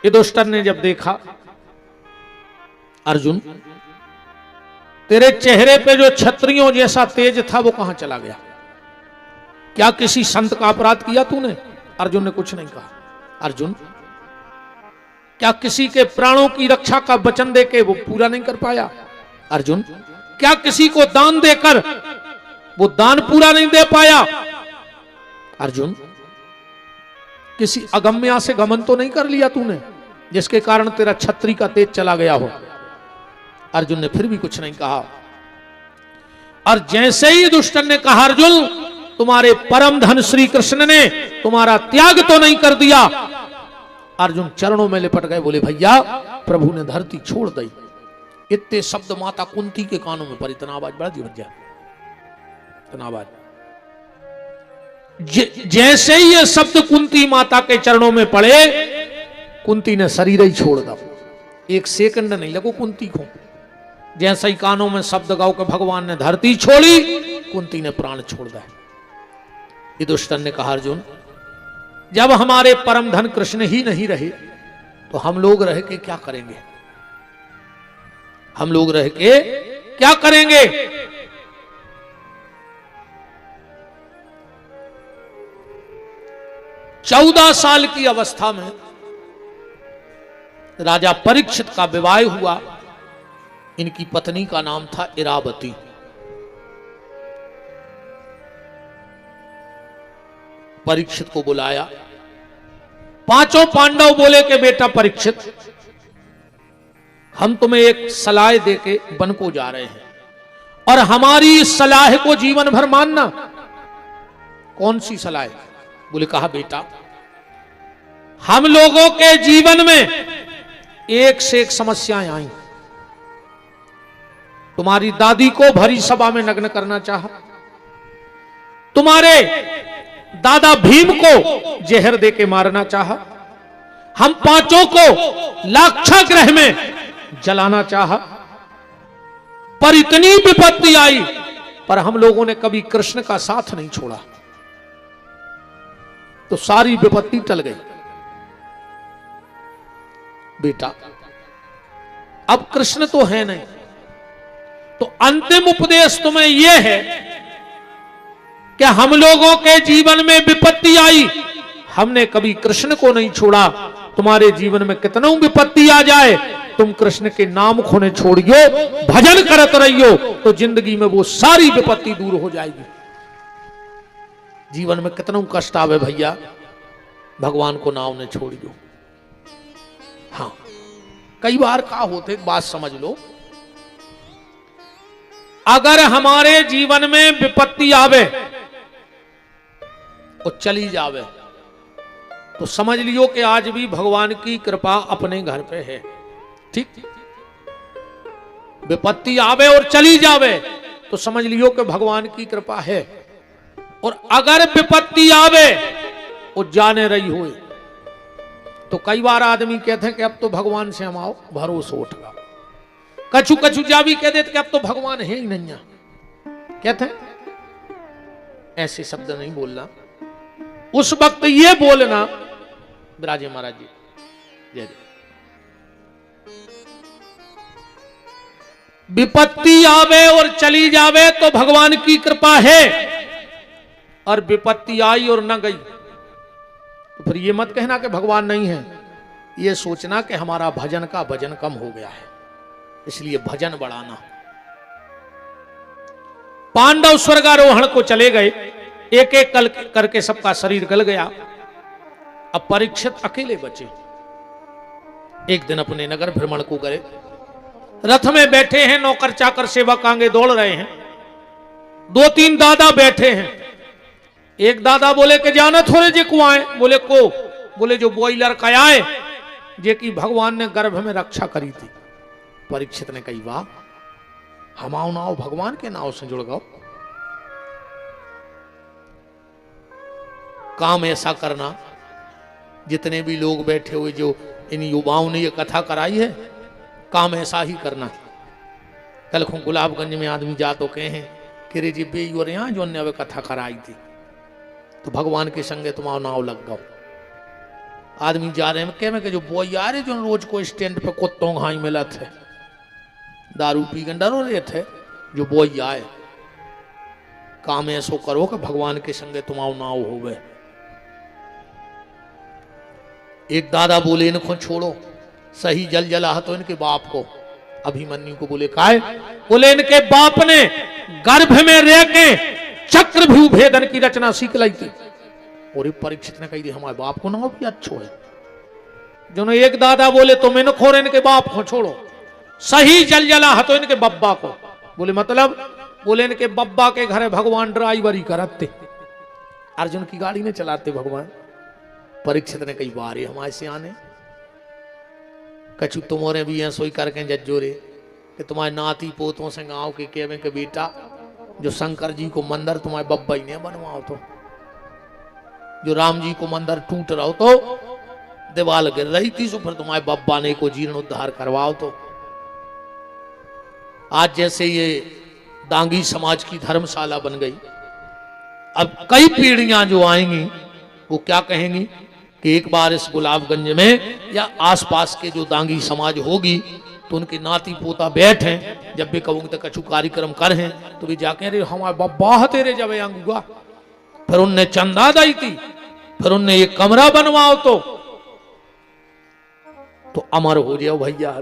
A: युधिष्ठिर ने जब देखा, अर्जुन तेरे चेहरे पे जो क्षत्रियों जैसा तेज था वो कहां चला गया? क्या किसी संत का अपराध किया तूने? अर्जुन ने कुछ नहीं कहा। अर्जुन क्या किसी के प्राणों की रक्षा का वचन देके वो पूरा नहीं कर पाया? अर्जुन क्या किसी को दान देकर वो दान पूरा नहीं दे पाया? अर्जुन किसी अगम्या से गमन तो नहीं कर लिया तूने जिसके कारण तेरा छत्री का तेज चला गया हो? अर्जुन ने फिर भी कुछ नहीं कहा। और जैसे ही युधिष्ठिर ने कहा, अर्जुन तुम्हारे परम धन श्री कृष्ण ने तुम्हारा त्याग तो नहीं कर दिया। अर्जुन चरणों में लिपट गए, बोले भैया प्रभु ने धरती छोड़ दी। इतने शब्द माता कुंती के कानों में पर इतना आवाज बढ़ा दी भैया, इतना आवाज। जैसे ही ये शब्द कुंती माता के चरणों में पड़े, कुंती ने शरीर ही छोड़ दिया। एक सेकंड नहीं लगो कुंती को। जैसे ही कानों में शब्द गाओ के भगवान ने धरती छोड़ी, कुंती ने प्राण छोड़ दिया। युधिष्ठिर ने कहा, अर्जुन जब हमारे परम धन कृष्ण ही नहीं रहे तो हम लोग रह के क्या करेंगे? हम लोग रह के क्या करेंगे? चौदह साल की अवस्था में राजा परीक्षित का विवाह हुआ। इनकी पत्नी का नाम था इरावती। परीक्षित को बुलाया। पांचों पांडव बोले कि बेटा परीक्षित, हम तुम्हें एक सलाह देके वन को जा रहे हैं और हमारी इस सलाह को जीवन भर मानना। कौन सी सलाह? बोले कहा बेटा हम लोगों के जीवन में एक से एक समस्याएं आई। तुम्हारी दादी को भरी सभा में नग्न करना चाहा, तुम्हारे दादा भीम को जहर देके मारना चाहा, हम पांचों को लाक्षागृह में जलाना चाहा। पर इतनी विपत्ति आई पर हम लोगों ने कभी कृष्ण का साथ नहीं छोड़ा, तो सारी विपत्ति टल गई। बेटा अब कृष्ण तो है नहीं, तो अंतिम उपदेश तुम्हें यह है कि हम लोगों के जीवन में विपत्ति आई, हमने कभी कृष्ण को नहीं छोड़ा। तुम्हारे जीवन में कितना विपत्ति आ जाए, तुम कृष्ण के नाम खोने छोड़ियो, भजन करत रहियो, तो जिंदगी में वो सारी विपत्ति दूर हो जाएगी। जीवन में कितना कष्ट आवे भैया, भगवान को नाम ने छोड़ियो। हाँ कई बार का होते, एक बात समझ लो, अगर हमारे जीवन में विपत्ति आवे और चली जावे तो समझ लियो कि आज भी भगवान की कृपा अपने घर पे है। ठीक, विपत्ति आवे और चली जावे तो समझ लियो कि भगवान की कृपा है। और अगर विपत्ति आवे और जाने रही हुई तो कई बार आदमी कहते हैं कि अब तो भगवान से हम आओ भरोसा उठ गया। कछु कछु जा भी कह देते कि अब तो भगवान है ही नहीं। कहते हैं ऐसे शब्द नहीं बोलना, उस वक्त ये बोलना विराजे महाराज जी। जय जय। विपत्ति आवे और चली जावे तो भगवान की कृपा है, और विपत्ति आई और न गई तो फिर ये मत कहना कि भगवान नहीं है, ये सोचना कि हमारा भजन का वजन कम हो गया है, इसलिए भजन बढ़ाना। पांडव स्वर्गारोहण को चले गए, एक एक करके सबका शरीर गल गया। अब परीक्षित अकेले बचे। एक दिन अपने नगर भ्रमण को गए, रथ में बैठे हैं, नौकर चाकर सेवक आगे दौड़ रहे हैं, दो तीन दादा बैठे हैं। एक दादा बोले कि जाना थोड़े जे को आए, बोले को, बोले जो बॉयलर का आए जे की भगवान ने गर्भ में रक्षा करी थी। परीक्षित ने कही वाह, हमाओ नाव भगवान के नाव से जुड़ गओ। काम ऐसा करना, जितने भी लोग बैठे हुए जो इन युवाओं ने ये कथा कराई है, काम ऐसा ही करना। कल को गुलाबगंज में आदमी जा तो कहे कि रे जी बे और यहाँ जो ने कथा कराई थी, तो भगवान के संगे तुम नाव लग गओ। आदमी जा रहे हैं में के जो बोई आ रहे जो रोज को स्टैंड पे कुत्तों घाई मिला थे, दारू पी के डरो रहे थे, जो बोई आए। काम ऐसो करो कि भगवान के संगे तुम नाव हो गए। एक दादा बोले इनको छोड़ो, सही जल जला तो इनके बाप को, अभिमन्यु को बोले काहे, बोले इनके बाप ने गर्भ में रह के चक्रव्यूह भेदन की रचना सीख लाई थी। और परीक्षित ने कही थी हमारे बाप को नाम भी अच्छो है। जो एक दादा बोले तुम इनको इनके बाप को छोड़ो, सही जल जला तो इनके बब्बा को। बोले मतलब, बोले इनके बब्बा के घर भगवान ड्राइवरी करते, अर्जुन की गाड़ी ने चलाते भगवान। परीक्षित ने कई बार हमारे से आने कछु तुम्हारे भी हैं सोई करके जज्जो रे कि तुम्हारे नाती पोतों से गांव के केवे के बेटा जो शंकर जी को मंदिर तुम्हारे बब्बा ही ने बनवाओ, तो जो राम जी को मंदिर टूट रहा हो तो दीवाल गिर रही थी, सो फिर तुम्हारे बब्बा ने को जीर्णोद्धार करवाओ। तो आज जैसे ये दांगी समाज की धर्मशाला बन गई, अब कई पीढ़ियां जो आएंगी वो क्या कहेंगी कि एक बार इस गुलाबगंज में या आसपास के जो दांगी समाज होगी तो उनके नाती पोता बैठे, जब भी कहूंगे तो कछु कार्यक्रम कर हैं तो भी जाके रे हमारे बब्बा तेरे जब आऊंगा। फिर उनने चंदा दी थी, फिर उनने एक कमरा बनवाओ तो अमर हो जाओ भैया,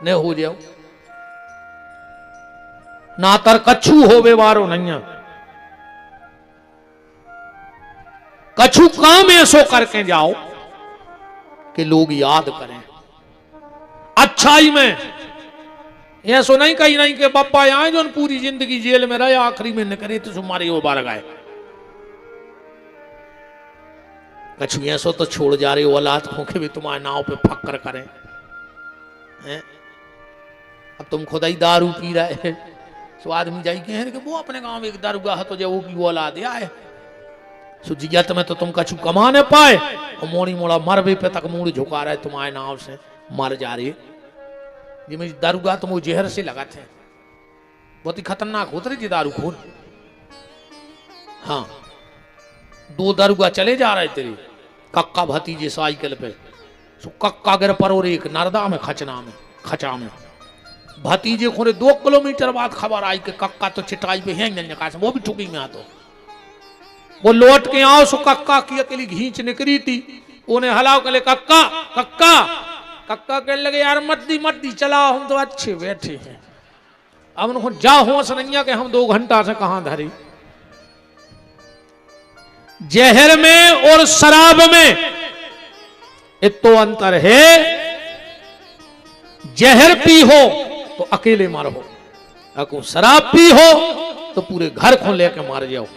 A: न हो जाओ ना तर कछु होवे वारो नहीं। कछु काम ऐसो करके जाओ कि लोग याद करें अच्छाई में। ऐसो नहीं कही नहीं कि बब्बा आए जो पूरी जिंदगी जेल में रहे, आखिरी में न करे तो तुम्हारे वो बार गए। कछु ऐसो तो छोड़ जा रहे हो औलाद को कि भी तुम्हारे नाव पे फक्र करें हैं? अब तुम खुद ही दारू पी रहे हैं, तो आदमी जाई के हैं कि वो अपने गांव में एक दारूगा है तो जब वो की वो औलाद आए सुजियत में तो तुम कछु कमा न पाए, और मोड़ी मोड़ा मरबे पे तक मुड़ झुका रहे तुम्हारे नाव से मर जा रही। जिसमें दारूगा तुम वो जहर से लगा थे, बहुत ही खतरनाक होते रही थी दारू खून। हाँ, दो दारूगा चले जा रहे तेरे कक्का भतीजे साइकिल पे, सो कक्का गिर पर और एक नरदा में खचा में भतीजे खोरे 2 किलोमीटर बाद खबर आई कि कक्का तो चिटाई पे है, वो भी ठुकी में आतो। वो लौट के आओ, सो कक्का की अकेली घींच निकली थी, उन्हें हलाओ के लिए कक्का कक्का कक्का कहने लगे यार मत दी चलाओ, हम तो अच्छे बैठे हैं। अब उनको जा होश नहीं कि हम 2 घंटा से कहां धरी। जहर में और शराब में इतो अंतर है, जहर पी हो तो अकेले मारो, अगर शराब पी हो तो पूरे घर को लेके मार जाओ।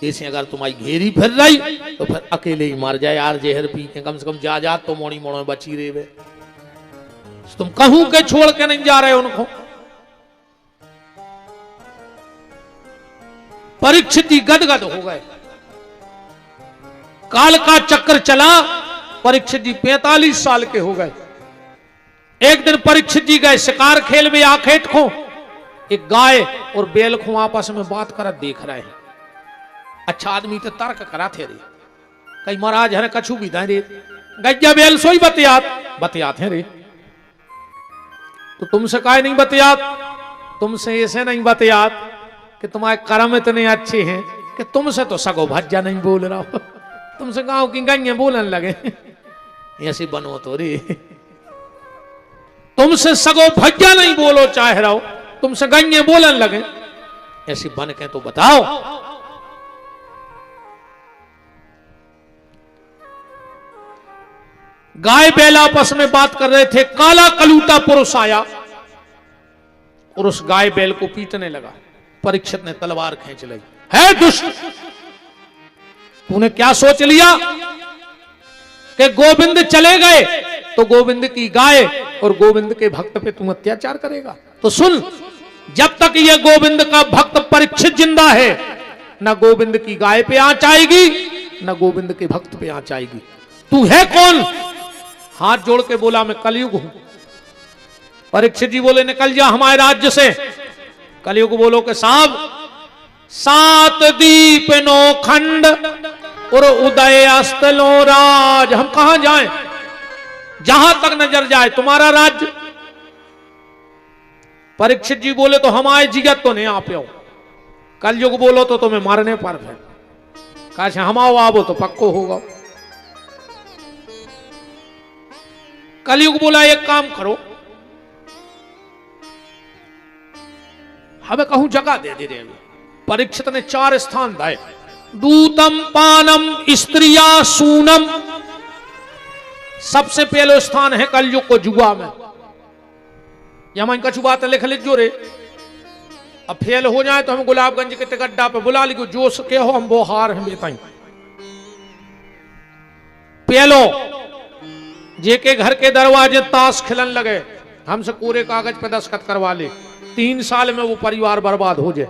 A: ऐसे अगर तुम्हारी घेरी फिर रही तो फिर अकेले ही मार जाए। यार जहर पी के कम से कम जा तो मोड़ी मोड़ो बची रहे वे, तुम कहूं के छोड़ के नहीं जा रहे उनको। परीक्षित गदगद हो गए, काल का चक्कर चला। परीक्षित जी 45 साल के हो गए। एक दिन परीक्षित जी गए शिकार खेल में आखेट को, एक गाय और बैल को आपस में बात कर देख रहे हैं। अच्छा आदमी तो तर्क करा थे रे, कई महाराज हरे कछु भी रे गैया बैल सोई बतियात है रे। तो तुमसे काहे नहीं बतियात? तुमसे ऐसे नहीं बतियात कि तुम्हारे कर्म इतने अच्छे हैं कि तुमसे तो सगो भज्जा नहीं बोल रहा हो, तुमसे गांव की गैया बोलन लगे। ऐसी बनो तो रे, तुमसे सगो भज्जा नहीं बोलो चाह रहा हो, तुमसे गैया बोलन लगे, ऐसी बन के तो बताओ। गाय बैल आपस में बात कर रहे थे, काला कलूटा पुरुष आया और उस गाय बैल को पीटने लगा। परीक्षित ने तलवार खींच ली। है दुष्ट, तूने क्या सोच लिया कि गोविंद चले गए तो गोविंद की गाय और गोविंद के भक्त पे तुम अत्याचार करेगा? तो सुन, जब तक ये गोविंद का भक्त परीक्षित जिंदा है, न गोविंद की गाय पे आंच आएगी, न गोविंद के भक्त पे आंच आएगी। तू है कौन? हाथ जोड़ के बोला, मैं कलयुग हूं। परीक्षित जी बोले, निकल जा हमारे राज्य से। कलयुग बोलो कि साहब, 7 दीप 9 खंड और उदय अस्तलो राज, हम कहां जाएं? जहां तक नजर जाए तुम्हारा राज्य। परीक्षित जी बोले, तो हमारे जिगत तो नहीं आ पे। कलयुग बोलो तो तुम्हें मारने पर है। कहा हम आओ तो पक्को होगा। कलयुग बोला, एक काम करो, हमें कहूं जगह दे दे। परीक्षित ने 4 स्थान दिए, दूतम पानम स्त्रिया सूनम। सबसे पहले स्थान है कलयुग को जुआ में। यहां कछु बात लिख लीजिए रे, अब फेल हो जाए तो हम गुलाबगंज के टिकट्टा पे बुला लीजिए, जो सके हो हम वो हार हम बेताई। पहलो जेके घर के दरवाजे ताश खिलन लगे, हमसे पूरे कागज पे दस्तखत करवा ले, 3 साल में वो परिवार बर्बाद हो जाए।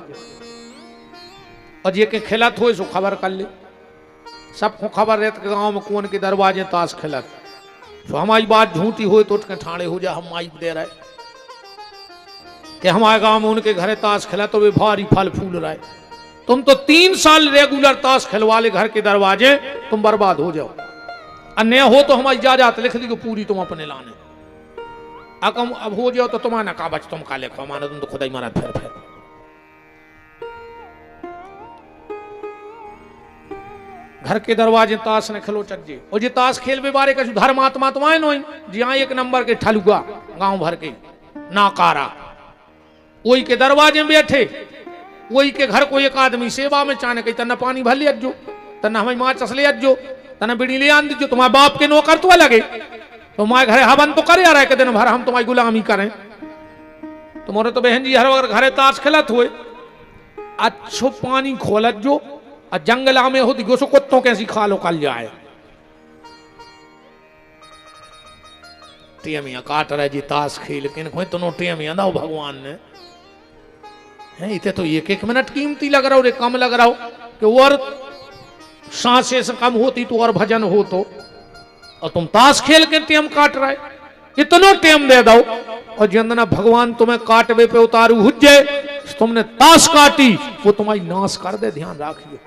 A: और जेके खिलत हो सो खबर कर ले, सबको खबर रहता कि गांव में कौन के दरवाजे ताश खिलत। तो हमारी बात झूठी हो तो उठ के ठाणे हो जा, हम माइक दे रहे कि हमारे गांव में उनके घरे ताश खिला तो वे भारी फल फूल रहे। तुम तो 3 साल रेगुलर ताश खिलवा ले घर के दरवाजे, तुम बर्बाद हो जाओ। अन्य हो तो हमारी इजाजत लिख दी पूरी, तुम अपने लाने। अब हो जाओ तो तुम्हारा का बच, तुम का लिखो, माना तुम तो खुदा ही मारा फिर। घर के दरवाजे ताश ने खिलो चज्जे, और ये ताश खेल में बारे का धर्मात्मा तो आए नो जी। हाँ, 1 नंबर के ठलुआ गांव भर के नाकारा, वही के दरवाजे में बैठे, वही के घर को एक आदमी सेवा में चाने कही, तना पानी भर लिया जो, तना हमें माँ चस लिया जो, तना बिड़ी ले आन दीजो। तुम्हारे बाप के नौकर तो लगे, तुम्हारे घरे हवन तो करे आ रहा है कि दिन भर हम तुम्हारी गुलामी करें। तुम्हारे तो बहन जी हर वक्त घरे ताश खिलत हुए, अच्छो पानी खोलत जो, और जंगला में हो दिगो सो कुत्तों कैसी खा लो कल जाए। टेमिया काट रहे जी ताश खेल के, कोई तो टेमिया ना भगवान ने है। इतने तो 1-1 मिनट कीमती लग रहा हो रे, कम लग रहा हो कि और सांसें से कम होती तो और भजन हो तो, और तुम ताश खेल के टेम काट रहे। इतना टेम दे दो और जितना भगवान तुम्हें काटवे पे उतारू हुज्जे, तुमने ताश काटी वो तुम्हारी नाश कर दे। ध्यान रखिए,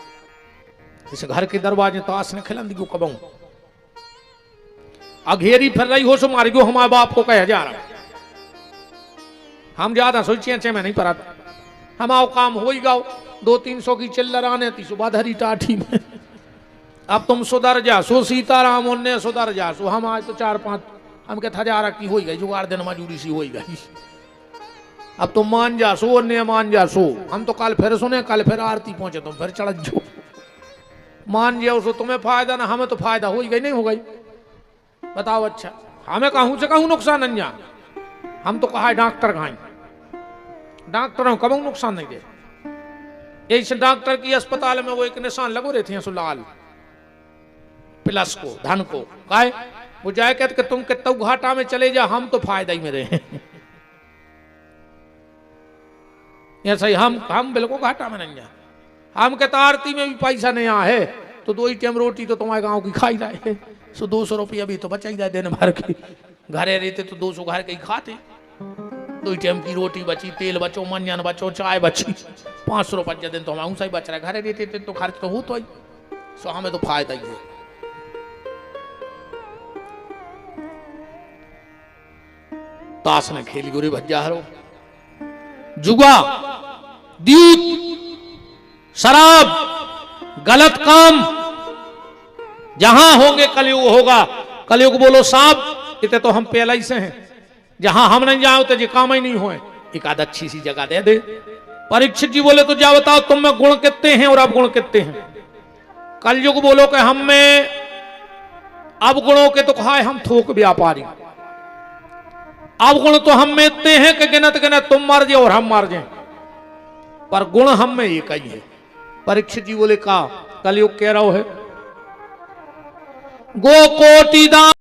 A: इस घर के दरवाजे ताश ने खिलन दियो कबू अघेरी फिर रही हो सो मार गयो। हमारे बाप को कह जा रहा, हम ज्यादा सोचिए में नहीं पड़ा, हम आओ काम हो ही गाओ। 200-300 की चिल्लर आने थी सुबह धरी टाठी में। अब तुम सुधर जा सो, सीताराम उन्ने सुधर जा सो। हम आज तो 4-5 हम के 1000 की हो गई, जुगाड़ दिन मजूरी सी हो गई। अब तुम मान जा सो, उन्ने मान जा सो। हम तो कल फिर सुने, कल फिर आरती पहुंचे, तुम फिर चढ़ जो। मान जाओ सो तुम्हें फायदा ना, हमें तो फायदा हो गई नहीं हो गई। बताओ अच्छा, हमें कहूं से कहूं नुकसान नहीं जा। हम तो कहा डॉक्टर खाएं, डॉक्टर कब नुकसान नहीं दे। इस डॉक्टर की अस्पताल में वो एक निशान लगो रहे थे लाल प्लस को, धन को, काहे वो जाए कहते कि तुम कितना घाटा में चले जा, हम तो फायदा ही में रहे। ऐसा ही हम बिल्कुल घाटा में नहीं जा। हम कहते आरती में भी पैसा नहीं आ है तो 2 टाइम रोटी तो तुम्हारे गांव की खाई रहे। सो 200 रुपया भी तो बचा ही जाए दिन भर के। घरे रहते तो 200 घर के ही खाते। 2 टाइम की रोटी बची, तेल बचो, मंजन बचो, चाय बची, 500 रुपया दिन तो हमारे बच रहा है। घरे रहते थे तो खर्च तो हो तो ही, सो हमें तो फायदा ही है। ताश ने खेली गोरे भज्जा हरो, जुआ, द्यूत, शराब, गलत काम जहां होंगे कलयुग होगा। कलयुग बोलो साहब इतने तो हम पहले ही से हैं, जहां हम नहीं जाओ तो ये काम ही नहीं होए, एक आध अच्छी सी जगह दे दे। परीक्षित जी बोले तो जा बताओ तुम में गुण कितने हैं और अब गुण कितने हैं। कलयुग बोलो कि हम में अब गुणों के तो खाए हम थोक व्यापारी, अब गुण तो हम में इतने हैं कि गिनत गिनत तुम मार जाए और हम मार जाए, पर गुण हम में एक ही है। परीक्षित जी बोले का कलयुग कह रहा है गो कोटि दान